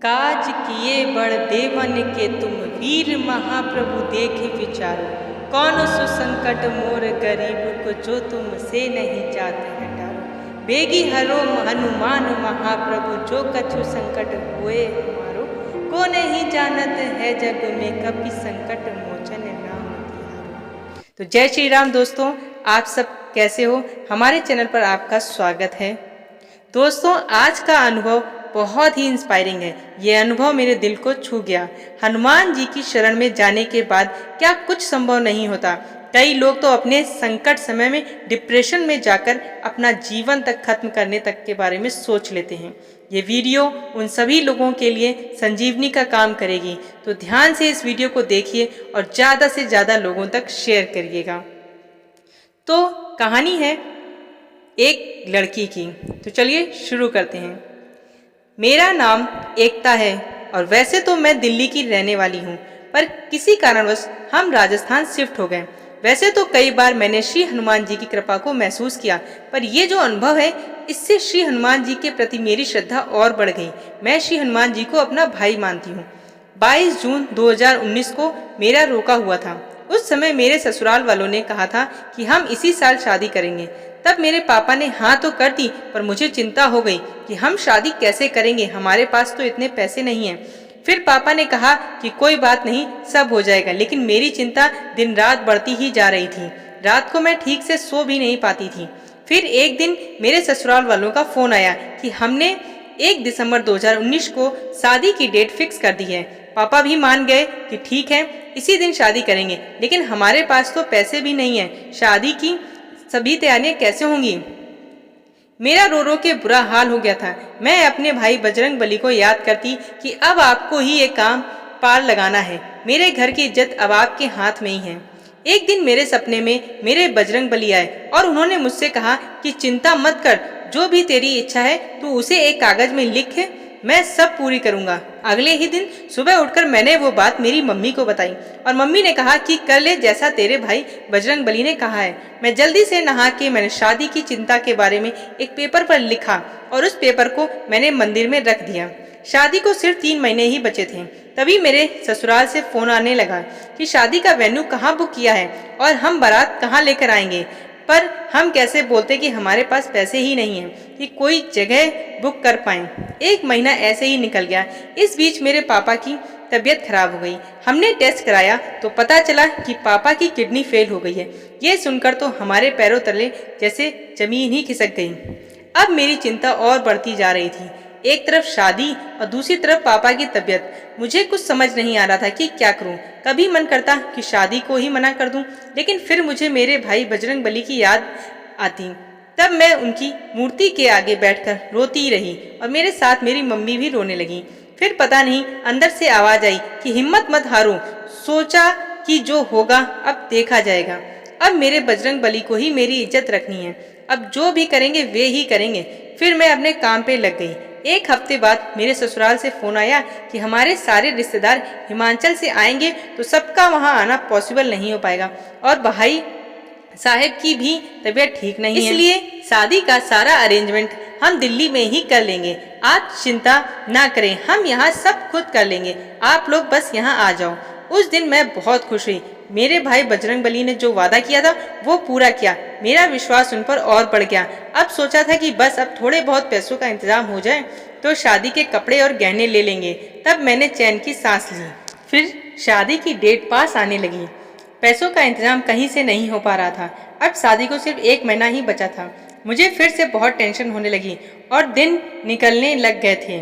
काज किए बड़ देवन के तुम वीर महाप्रभु देखे विचारो। कौन सो संकट मोर गरीब को जो तुमसे नहीं जाते हटारो। बेगी हरो हनुमान महाप्रभु जो कछु संकट हुए हमारो। को नहीं जानत है जग में कपि संकट मोचन नाम तिहारो। तो जय श्री राम दोस्तों, आप सब कैसे हो? हमारे चैनल पर आपका स्वागत है। दोस्तों, आज का अनुभव बहुत ही इंस्पायरिंग है। ये अनुभव मेरे दिल को छू गया। हनुमान जी की शरण में जाने के बाद क्या कुछ संभव नहीं होता। कई लोग तो अपने संकट समय में डिप्रेशन में जाकर अपना जीवन तक खत्म करने तक के बारे में सोच लेते हैं। ये वीडियो उन सभी लोगों के लिए संजीवनी का काम करेगी, तो ध्यान से इस वीडियो को देखिए और ज़्यादा से ज़्यादा लोगों तक शेयर करिएगा। तो कहानी है एक लड़की की। तो चलिए शुरू करते हैं। मेरा नाम एकता है और वैसे तो मैं दिल्ली की रहने वाली हूँ, पर किसी कारणवश हम राजस्थान शिफ्ट हो गए। वैसे तो कई बार मैंने श्री हनुमान जी की कृपा को महसूस किया, पर ये जो अनुभव है इससे श्री हनुमान जी के प्रति मेरी श्रद्धा और बढ़ गई। मैं श्री हनुमान जी को अपना भाई मानती हूँ। 22 जून 2019 को मेरा रोका हुआ था। उस समय मेरे ससुराल वालों ने कहा था कि हम इसी साल शादी करेंगे। तब मेरे पापा ने हाँ तो कर दी, पर मुझे चिंता हो गई कि हम शादी कैसे करेंगे, हमारे पास तो इतने पैसे नहीं हैं। फिर पापा ने कहा कि कोई बात नहीं, सब हो जाएगा, लेकिन मेरी चिंता दिन रात बढ़ती ही जा रही थी। रात को मैं ठीक से सो भी नहीं पाती थी। फिर एक दिन मेरे ससुराल वालों का फोन आया कि हमने 1 दिसंबर 2019 को शादी की डेट फिक्स कर दी है। पापा भी मान गए कि ठीक है, इसी दिन शादी करेंगे, लेकिन हमारे पास तो पैसे भी नहीं है। शादी की सभी तैयारियां कैसे होंगी? मेरा रो रो के बुरा हाल हो गया था। मैं अपने भाई बजरंगबली को याद करती कि अब आपको ही ये काम पार लगाना है। मेरे घर की इज्जत अब आपके हाथ में ही है। एक दिन मेरे सपने में मेरे बजरंगबली आए और उन्होंने मुझसे कहा कि चिंता मत कर, जो भी तेरी इच्छा है तू उसे एक कागज में लिख, मैं सब पूरी करूंगा। अगले ही दिन सुबह उठकर मैंने वो बात मेरी मम्मी को बताई और मम्मी ने कहा कि कर ले जैसा तेरे भाई बजरंगबली ने कहा है। मैं जल्दी से नहा के मैंने शादी की चिंता के बारे में एक पेपर पर लिखा और उस पेपर को मैंने मंदिर में रख दिया। शादी को सिर्फ 3 महीने ही बचे थे। तभी मेरे ससुराल से फोन आने लगा कि शादी का वेन्यू कहाँ बुक किया है और हम बारात कहाँ लेकर आएंगे। पर हम कैसे बोलते कि हमारे पास पैसे ही नहीं हैं कि कोई जगह बुक कर पाएं। 1 महीना ऐसे ही निकल गया। इस बीच मेरे पापा की तबीयत खराब हो गई। हमने टेस्ट कराया तो पता चला कि पापा की किडनी फेल हो गई है। ये सुनकर तो हमारे पैरों तले जैसे जमीन ही खिसक गई। अब मेरी चिंता और बढ़ती जा रही थी। एक तरफ शादी और दूसरी तरफ पापा की तबीयत। मुझे कुछ समझ नहीं आ रहा था कि क्या करूं। कभी मन करता कि शादी को ही मना कर दूं, लेकिन फिर मुझे मेरे भाई बजरंगबली की याद आती। तब मैं उनकी मूर्ति के आगे बैठकर रोती रही और मेरे साथ मेरी मम्मी भी रोने लगी। फिर पता नहीं अंदर से आवाज आई कि हिम्मत मत हारो, सोचा कि जो होगा अब देखा जाएगा। अब मेरे बजरंगबली को ही मेरी इज्जत रखनी है। अब जो भी करेंगे वे ही करेंगे। फिर मैं अपने काम पे लग गई। 1 हफ्ते बाद मेरे ससुराल से फोन आया कि हमारे सारे रिश्तेदार हिमाचल से आएंगे, तो सबका वहां आना पॉसिबल नहीं हो पाएगा और भाई साहब की भी तबीयत ठीक नहीं है, इसलिए शादी का सारा अरेंजमेंट हम दिल्ली में ही कर लेंगे। आप चिंता ना करें, हम यहाँ सब खुद कर लेंगे, आप लोग बस यहाँ आ जाओ। उस दिन मैं बहुत खुश हुई। मेरे भाई बजरंगबली ने जो वादा किया था वो पूरा किया। मेरा विश्वास उन पर और बढ़ गया। अब सोचा था कि बस अब थोड़े बहुत पैसों का इंतजाम हो जाए तो शादी के कपड़े और गहने ले लेंगे। तब मैंने चैन की सांस ली। फिर शादी की डेट पास आने लगी। पैसों का इंतजाम कहीं से नहीं हो पा रहा था। अब शादी को सिर्फ 1 महीना ही बचा था। मुझे फिर से बहुत टेंशन होने लगी और दिन निकलने लग गए थे।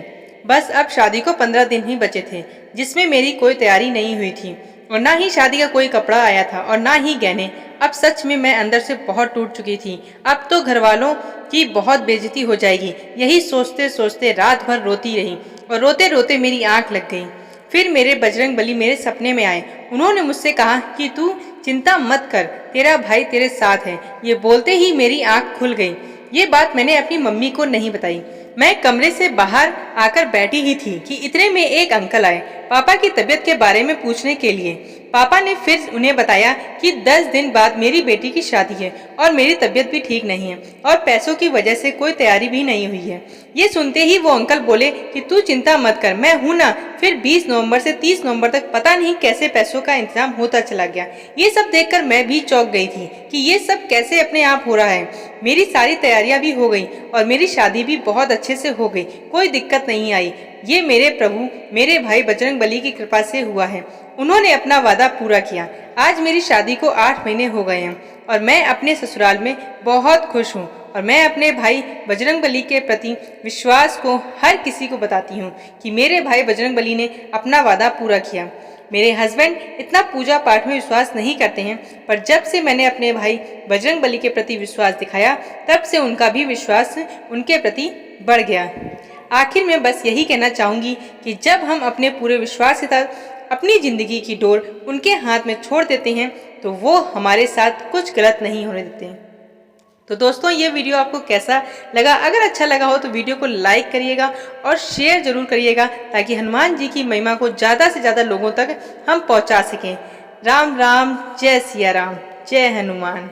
बस अब शादी को 15 दिन ही बचे थे, जिसमें मेरी कोई तैयारी नहीं हुई थी और ना ही शादी का कोई कपड़ा आया था और ना ही गहने। अब सच में मैं अंदर से बहुत टूट चुकी थी। अब तो घर वालों की बहुत बेइज्जती हो जाएगी। यही सोचते सोचते रात भर रोती रही और रोते रोते मेरी आंख लग गई। फिर मेरे बजरंगबली मेरे सपने में आए। उन्होंने मुझसे कहा कि तू चिंता मत कर, तेरा भाई तेरे साथ है। ये बोलते ही मेरी आंख खुल गई। ये बात मैंने अपनी मम्मी को नहीं बताई। मैं कमरे से बाहर आकर बैठी ही थी कि इतने में एक अंकल आए पापा की तबीयत के बारे में पूछने के लिए। पापा ने फिर उन्हें बताया कि 10 दिन बाद मेरी बेटी की शादी है और मेरी तबीयत भी ठीक नहीं है और पैसों की वजह से कोई तैयारी भी नहीं हुई है। ये सुनते ही वो अंकल बोले कि तू चिंता मत कर, मैं हूं ना। फिर 20 नवंबर से 30 नवंबर तक पता नहीं कैसे पैसों का इंतजाम होता चला गया। ये सब देखकर मैं भी चौंक गई थी कि ये सब कैसे अपने आप हो रहा है। मेरी सारी तैयारियां भी हो गई और मेरी शादी भी बहुत अच्छे से हो गई, कोई दिक्कत नहीं आई। ये मेरे प्रभु मेरे भाई बजरंगबली की कृपा से हुआ है। उन्होंने अपना वादा पूरा किया। आज मेरी शादी को 8 महीने हो गए हैं और मैं अपने ससुराल में बहुत खुश हूँ और मैं अपने भाई बजरंगबली के प्रति विश्वास को हर किसी को बताती हूँ कि मेरे भाई बजरंगबली ने अपना वादा पूरा किया। मेरे हस्बैंड इतना पूजा पाठ में विश्वास नहीं करते हैं, पर जब से मैंने अपने भाई बजरंगबली के प्रति विश्वास दिखाया तब से उनका भी विश्वास उनके प्रति बढ़ गया। आखिर में बस यही कहना चाहूँगी कि जब हम अपने पूरे विश्वास के साथ अपनी ज़िंदगी की डोर उनके हाथ में छोड़ देते हैं तो वो हमारे साथ कुछ गलत नहीं होने देते। तो दोस्तों, ये वीडियो आपको कैसा लगा? अगर अच्छा लगा हो तो वीडियो को लाइक करिएगा और शेयर जरूर करिएगा ताकि हनुमान जी की महिमा को ज़्यादा से ज़्यादा लोगों तक हम पहुंचा सकें। राम राम, जय सिया राम, जय हनुमान।